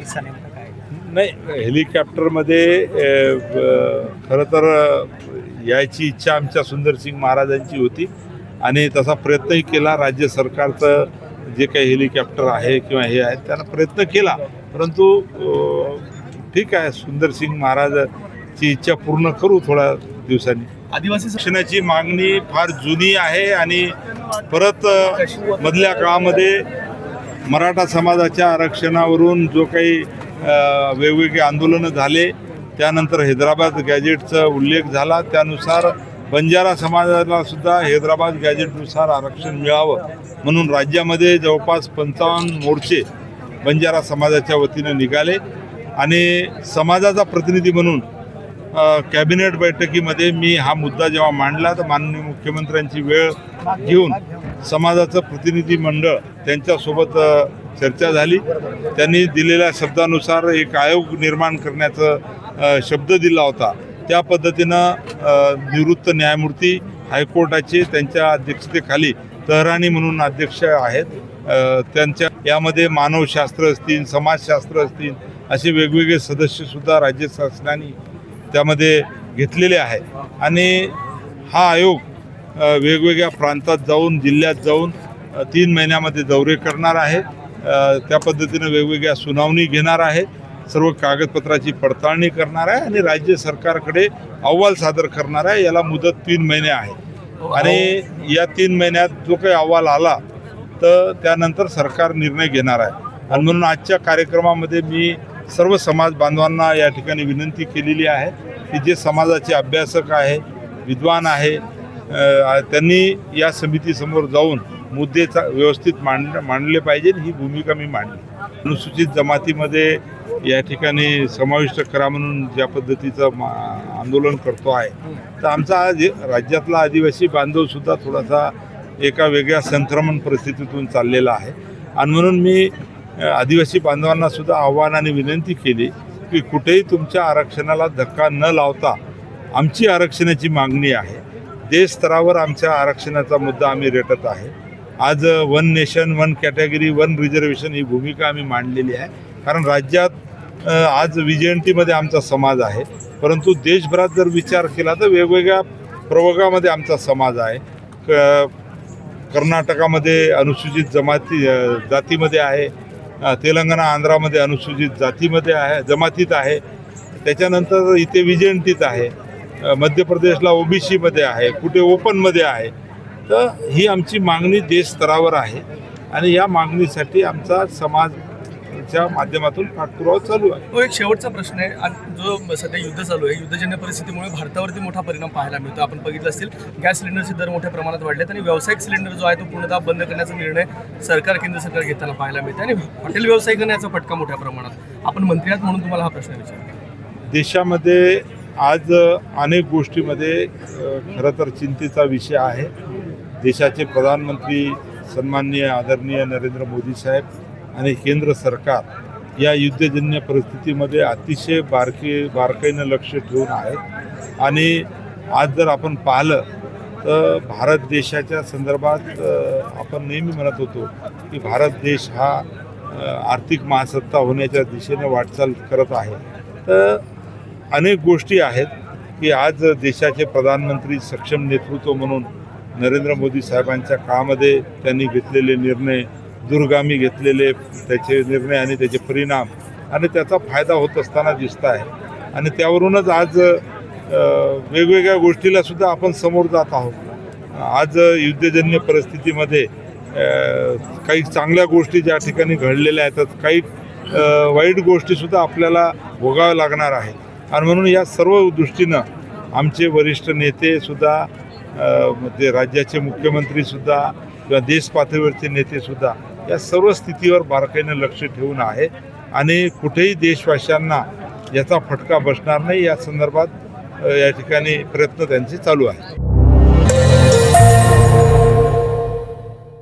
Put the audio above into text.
किस्सा नेमका काय? नाही, हेलिकॉप्टरमध्ये खरं तर यायची इच्छा आमच्या सुंदरसिंग महाराजांची होती आणि तसा प्रयत्नही केला. राज्य सरकारचं जे काही हेलिकॉप्टर आहे किंवा हे आहे त्यानं प्रयत्न केला, परंतु ठीक आहे, सुंदरसिंग महाराजांची इच्छा पूर्ण करू थोड्या दिवसांनी. आदिवासी आरक्षणाची मागणी फार जुनी आहे आणि परत मधल्या काळामध्ये मराठा समाजाच्या आरक्षणावरून जो काही वेगवेगळे आंदोलनं झाले, त्यानंतर हैदराबाद गॅजेटचा उल्लेख झाला, त्यानुसार बंजारा समाजाला सुद्धा हैदराबाद गॅजेटनुसार आरक्षण मिळावं म्हणून राज्यामध्ये जवळपास 55 मोर्चे बंजारा समाजाच्या वतीनं निघाले आणि समाजाचा प्रतिनिधी म्हणून कॅबिनेट बैठकीमध्ये मी हा मुद्दा जेव्हा मांडला तर माननीय मुख्यमंत्र्यांची वेळ घेऊन समाजाचं प्रतिनिधी मंडळ त्यांच्यासोबत चर्चा झाली. त्यांनी दिलेल्या शब्दानुसार एक आयोग निर्माण करण्याचा शब्द दिला होता. त्या पद्धतीनं निवृत्त न्यायमूर्ती हायकोर्टाचे त्यांच्या अध्यक्षतेखाली तहराणी म्हणून अध्यक्ष आहेत, त्यांच्या यामध्ये मानवशास्त्र असतील, समाजशास्त्र असतील, असे वेगवेगळे सदस्यसुद्धा राज्य शासनाने त्यामध्ये घेतलेले आहे आणि हा आयोग वेगवेगळ्या प्रांतात जाऊन, जिल्ह्यात जाऊन 3 महिन्यामध्ये दौरे करणार आहे. त्या पद्धतीनं वेगवेगळ्या सुनावणी घेणार आहे, सर्व कागदपत्राची पडताळणी करणार आहे आणि राज्य सरकारकडे अहवाल सादर करणार आहे. याला मुदत 3 महिने आहे आणि या 3 महिन्यात जो काही अहवाल आला तर त्यानंतर सरकार निर्णय घेणार आहे. आणि म्हणून आजच्या कार्यक्रमामध्ये मी सर्व समाज बांधवांना या ठिकाणी विनंती केलेली आहे की जे समाजाचे अभ्यासक आहे, विद्वान आहे, त्यांनी या समितीसमोर जाऊन मुद्दे व्यवस्थित मांडले पाहिजे. ही भूमिका मी मांडली. अनुसूचित जमातीमध्ये या ठिकाणी समाविष्ट करा म्हणून ज्या पद्धतीचं आंदोलन करतो आहे, तर आमचा राज्यातला आदिवासी बांधवसुद्धा थोडासा एका वेगळ्या संक्रमण परिस्थितीतून चाललेला आहे. आणि म्हणून मी आदिवासी बांधवांना सुद्धा आव्हान आणि विनंती केली की कुठेही तुमच्या आरक्षणाला धक्का न लावता आमची आरक्षणाची मागणी आहे. देश स्तरावर आमच्या आरक्षणाचा मुद्दा आम्ही रेटत आहे. आज 1 नेशन 1 कॅटेगरी 1 रिझर्वेशन ही भूमिका आम्ही मांडलेली आहे. कारण राज्यात आज विजयंतीमध्ये आमचा समाज आहे, परंतु देशभरात जर विचार केला तर वेगवेगळ्या प्रवर्गामध्ये आमचा समाज आहे. कर्नाटकामध्ये अनुसूचित जातीमध्ये आहे, तेलंगणा आंध्रामध्ये अनुसूचित जमातीत आहे, त्याच्यानंतर इथे विजयंतीत आहे, मध्य प्रदेशला ओबीसीमध्ये आहे, कुठे ओपनमध्ये आहे. तर ही आमची मागणी देश स्तरावर आहे आणि या मागणीसाठी आमचा समाजाच्या माध्यमातून पाठपुरावा चालू आहे. तो एक शेवटचा प्रश्न आहे. जो सध्या युद्ध चालू आहे, युद्धजन्य परिस्थितीमुळे भारतावरती मोठा परिणाम पाहायला मिळतो. आपण बघितलं असेल, गॅस सिलेंडरचे दर मोठ्या प्रमाणात वाढलेत आणि व्यावसायिक सिलेंडर जो आहे तो पूर्णतः बंद करण्याचा निर्णय केंद्र सरकार घेताना पाहायला मिळते आणि हॉटेल व्यावसायिकांना याचा फटका मोठ्या प्रमाणात. आपण मंत्री आहात म्हणून तुम्हाला हा प्रश्न विचारतो. देशामध्ये आज अनेक गोष्टीमध्ये खरं तर चिंतेचा विषय आहे. देशाचे प्रधानमंत्री सन्माननीय आदरणीय नरेंद्र मोदी साहेब आणि केंद्र सरकार या युद्धजन्य परिस्थितीमध्ये अतिशय बारकाईनं लक्ष ठेवून आहेत. आणि आज जर आपण पाहिलं तर भारत देशाच्या संदर्भात आपण नेहमी म्हणत होतो की भारत देश हा आर्थिक महासत्ता होण्याच्या दिशेने वाटचाल करत आहे. तर अनेक गोष्टी आहेत की आज देशाचे प्रधानमंत्री सक्षम नेतृत्व म्हणून नरेंद्र मोदी साहेबांच्या काळामध्ये त्यांनी घेतलेले निर्णय, दूरगामी घेतलेले त्याचे निर्णय आणि त्याचे परिणाम आणि त्याचा फायदा होत असताना दिसत आहे. आणि त्यावरूनच आज वेगवेगळ्या गोष्टीला सुद्धा आपण समोर जात आहोत. आज युद्धजन्य परिस्थितीमध्ये काही चांगल्या गोष्टी ज्या ठिकाणी घडलेल्या आहेत, काही वाईट गोष्टीसुद्धा आपल्याला भोगाव्या लागणार आहेत. आणि म्हणून या सर्व दृष्टीनं आमचे वरिष्ठ नेतेसुद्धा, ते राज्याचे मुख्यमंत्रीसुद्धा किंवा देश पातळीवरचे नेतेसुद्धा या सर्व स्थितीवर बारकाईनं लक्ष ठेवून आहे आणि कुठेही देशवासियांना याचा फटका बसणार नाही या संदर्भात या ठिकाणी प्रयत्न त्यांचे चालू आहे.